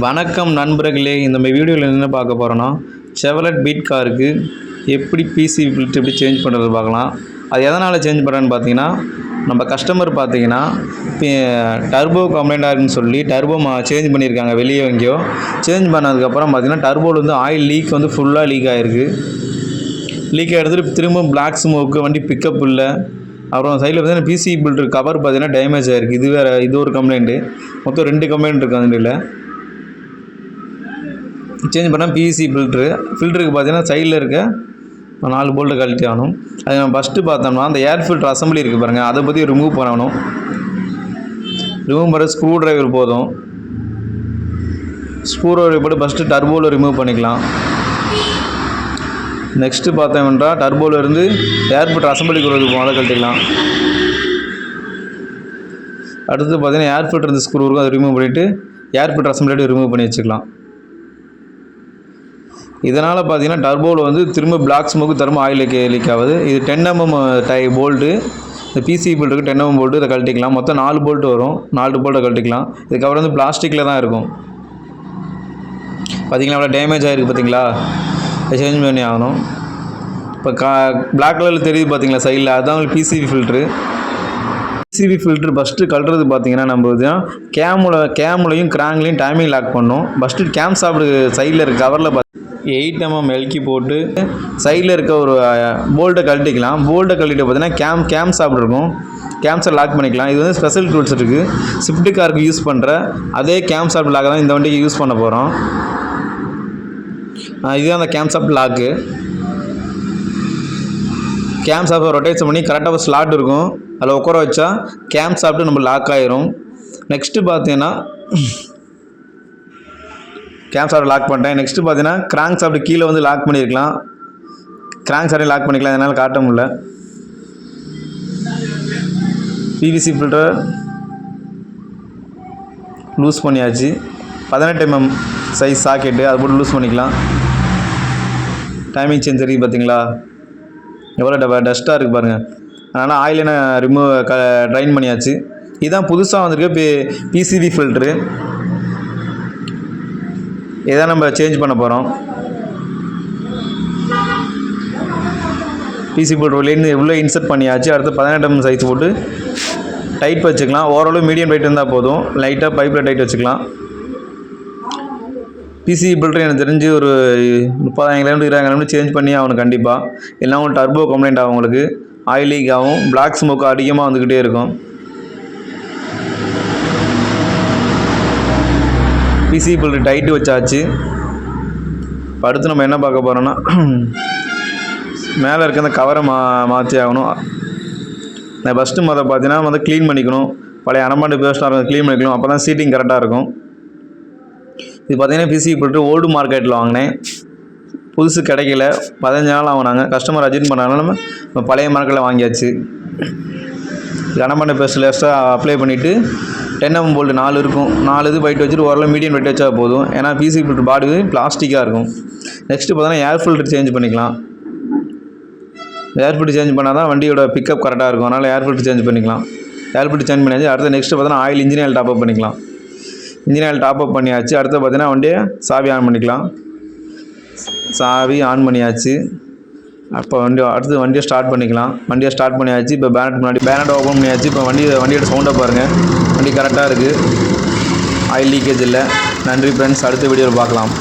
வணக்கம் நண்பர்களே, இந்த வீடியோவில் என்ன பார்க்க போகிறோன்னா செவலட் பீட் காருக்கு எப்படி பிசி ஃபில்டர் எப்படி சேஞ்ச் பண்ணுறது பார்க்கலாம். அது எதனால் சேஞ்ச் பண்ணுறேன்னு பார்த்தீங்கன்னா, நம்ம கஸ்டமர் பார்த்தீங்கன்னா டர்போ கம்ப்ளைண்ட் ஆகுதுன்னு சொல்லி டர்போ சேஞ்ச் பண்ணியிருக்காங்க. வெளியே எங்கேயோ சேஞ்ச் பண்ணதுக்கப்புறம் பார்த்தீங்கன்னா டர்போவில் வந்து ஆயில் லீக் வந்து ஃபுல்லாக லீக் ஆகிருக்கு. லீக் ஆகிடுறது திரும்ப பிளாக் ஸ்மோக்கு, வண்டி பிக்கப் இல்லை. அப்புறம் சைடில் பார்த்தீங்கன்னா பிசி ஃபில்டர் கவர் பார்த்தீங்கன்னா டேமேஜ் ஆகிருக்கு. இது ஒரு கம்ப்ளைண்ட்டு. மொத்தம் 2 கம்ப்ளைண்ட் இருக்குது அந்த வண்டியில். சேஞ்ச் பண்ணால் பிசி ஃபில்டருக்கு பார்த்தீங்கன்னா சைடில் இருக்க 4 போல்ட்டு கழட்டி ஆகணும். அது நம்ம ஃபஸ்ட்டு பார்த்தோம்னா அந்த ஏர் ஃபில்டர் அசம்பிளி இருக்குது பாருங்கள், அதை பற்றி ரிமூவ் பண்ணணும். ரிமூவ் பண்ணுற ஸ்க்ரூ ட்ரைவர் போதும். ஸ்க்ரூ ட்ரைவர் போட்டு ஃபஸ்ட்டு டர்போவில் ரிமூவ் பண்ணிக்கலாம். நெக்ஸ்ட்டு பார்த்தோம்னா டர்போவில் இருந்து ஏர் ஃபில்டர் அசம்பிளிக்கு வருவது அதை கழட்டிக்கலாம். அடுத்து பார்த்தீங்கன்னா ஏர் ஃபில்டர் இந்த ஸ்க்ரூ இருக்கும், அதை ரிமூவ் பண்ணிவிட்டு ஏர் ஃபில்டர் அசம்பிளியோட ரிமூவ் பண்ணி வச்சுக்கலாம். இதனால் பார்த்தீங்கன்னா டர்போவில் வந்து திரும்ப பிளாக் ஸ்மோக்கு திரும்ப ஆயில் லீக் ஆகுது. இது 10 mm போல்ட்டு. இந்த பிசி ஃபில்டருக்கு 10 mm போல்ட்டு இதை கழட்டிக்கலாம். மொத்தம் 4 போல்ட்டு வரும். 4 போல்ட்டை கழட்டிக்கலாம். இதுக்கப்புறம் வந்து பிளாஸ்டிக்கில் தான் இருக்கும். பார்த்தீங்களா அவ்வளோ டேமேஜ் ஆகிருக்கு. பார்த்தீங்களா, இதை சேஞ்ச் பண்ணி ஆகணும். இப்போ பிளாக் கலரில் தெரியுது பார்த்தீங்களா சைடில், அதுதான் PCB filter. PCB filter first கழட்டுறது பார்த்தீங்கன்னா நம்ம கேமுலையும் கிராங்க்லையும் டைமிங் லாக் பண்ணணும். ஃபஸ்ட்டு கேம் சாப்பிடு சைடில் இருக்க கவரில் 8 mm எல்கி போட்டு சைடில் இருக்க ஒரு போல்ட்டை கழட்டிக்கலாம். போல்ட்டை கழட்டிட்டு பார்த்தீங்கன்னா கேம் சாப்பிட் இருக்கும். கேம்ஸை லாக் பண்ணிக்கலாம். இது வந்து ஸ்பெஷல் டூல்ஸ் இருக்குது. ஸ்விஃப்ட் காருக்கு யூஸ் பண்ணுற அதே கேம் சாப்பிட் லாக் தான் இந்த வண்டிக்கு யூஸ் பண்ண போகிறோம். இதுதான் அந்த கேம் சாப்பிட் லாக்கு. கேம் சாப்பிட் ரொட்டேஷன் பண்ணி கரெக்டாக ஒரு ஸ்லாட் இருக்கும், அதில் உட்கார வச்சா கேம் சாப்பிட்டு நம்ம லாக் ஆகிரும். நெக்ஸ்ட்டு பார்த்தீங்கன்னா கேம் சாப்பிட் லாக் பண்ணிட்டேன். நெக்ஸ்ட்டு பார்த்தீங்கன்னா கிராங்க் சாப்பிட் கீழே வந்து லாக் பண்ணியிருக்கலாம். கிராங்க் சாப்பிட் லாக் பண்ணிக்கலாம், அதனால் காட்ட முடியல. பிவிசி ஃபில்டர் லூஸ் பண்ணியாச்சு. 18 mm சைஸ் சாக்கெட்டு, அது போட்டு லூஸ் பண்ணிக்கலாம். டைமிங் சேஞ்ச் இருக்குது பார்த்தீங்களா, எவ்வளோ டஸ்ட்டாக இருக்குது பாருங்கள். அதனால் ஆயிலை ட்ரைன் பண்ணியாச்சு. இதுதான் புதுசாக வந்திருக்கு பிசிபி ஃபில்ட்ரு. இதான் நம்ம சேஞ்ச் பண்ண போகிறோம். பிசி ஃபில்டர்லேருந்து எவ்வளோ இன்சர்ட் பண்ணியாச்சு. அடுத்து 18 mm சைஸ் போட்டு டைட் வச்சுக்கலாம். ஓரளவு மீடியம் டைட் இருந்தால் போதும். லைட்டாக பைப்பில் டைட் வச்சுக்கலாம். பிசி ஃபில்டர் எனக்கு தெரிஞ்சு ஒரு 30,000 km 20,000 km சேஞ்ச் பண்ணி ஆகணும் கண்டிப்பாக. இல்லைனா உங்களுக்கு டர்போ கம்ப்ளைண்ட் ஆகும், உங்களுக்கு ஆயில் லீக் ஆகும், பிளாக் ஸ்மோக் அதிகமாக வந்துக்கிட்டே இருக்கும். பிசி ஃபில்டர் டைட்டு வச்சாச்சு. அடுத்து நம்ம என்ன பார்க்க போகிறோன்னா மேலே இருக்க அந்த கவரை மாற்றி ஆகணும். நான் ஃபஸ்ட்டு பார்த்தீங்கன்னா க்ளீன் பண்ணிக்கணும். பழைய அனமாண்டு பேஸ்டாக இருக்கும், க்ளீன் பண்ணிக்கணும். அப்போ தான் சீட்டிங் கரெக்டாக இருக்கும். இது பார்த்தீங்கன்னா பிசி ஃபில்டர் ஓல்டு மார்க்கெட்டில் வாங்கினேன், புதுசு கிடைக்கல. 15 நாள் வாங்கினாங்க. கஸ்டமர் அட்ஜெக்ட் பண்ணாலும் நம்ம பழைய மார்க்கெட்டில் வாங்கியாச்சு. அனமாண்டு பேஸ்ட் லேஸ்ட்டாக அப்ளை பண்ணிவிட்டு 10 mm போல்ட்டு 4 இருக்கும். 4 இது வெயிட் வச்சுட்டு ஓரளவு மீடியம் வெயிட் வச்சா போதும். ஏன்னா பிசி ஃபில்டர் பாடி பிளாஸ்டிக்காக இருக்கும். நெக்ஸ்ட்டு பார்த்தீங்கன்னா ஏர் ஃபில்டர் சேஞ்ச் பண்ணிக்கலாம். ஏர் ஃபில்டர் சேஞ்ச் பண்ணால் தான் வண்டியோட பிக்கப் கரெக்டாக இருக்கும். அதனால் ஏர் ஃபில்டர் சேஞ்ச் பண்ணிக்கலாம். ஏர் ஃபில்டர் சேஞ்ச் பண்ணியாச்சு. அடுத்து நெக்ஸ்ட்டு பார்த்தீங்கன்னா ஆயில் இன்ஜின் ஆயில் டாப்அப் பண்ணிக்கலாம். இன்ஜின் ஆயில் டாப்அப் பண்ணியாச்சு. அடுத்து பார்த்தீங்கன்னா வண்டியை சாவி ஆன் பண்ணிக்கலாம். சாவி ஆன் பண்ணியாச்சு. அப்போ அடுத்து வண்டியை ஸ்டார்ட் பண்ணிக்கலாம். வண்டியை ஸ்டார்ட் பண்ணியாச்சு. இப்போ பேனட் ஓப்பன் பண்ணியாச்சு. இப்போ வண்டியோட சவுண்டை பாருங்கள், வண்டி கரெக்டாக இருக்குது, ஆயில் லீக்கேஜ் இல்லை. நன்றி ஃப்ரெண்ட்ஸ், அடுத்த வீடியோவில் பார்க்கலாம்.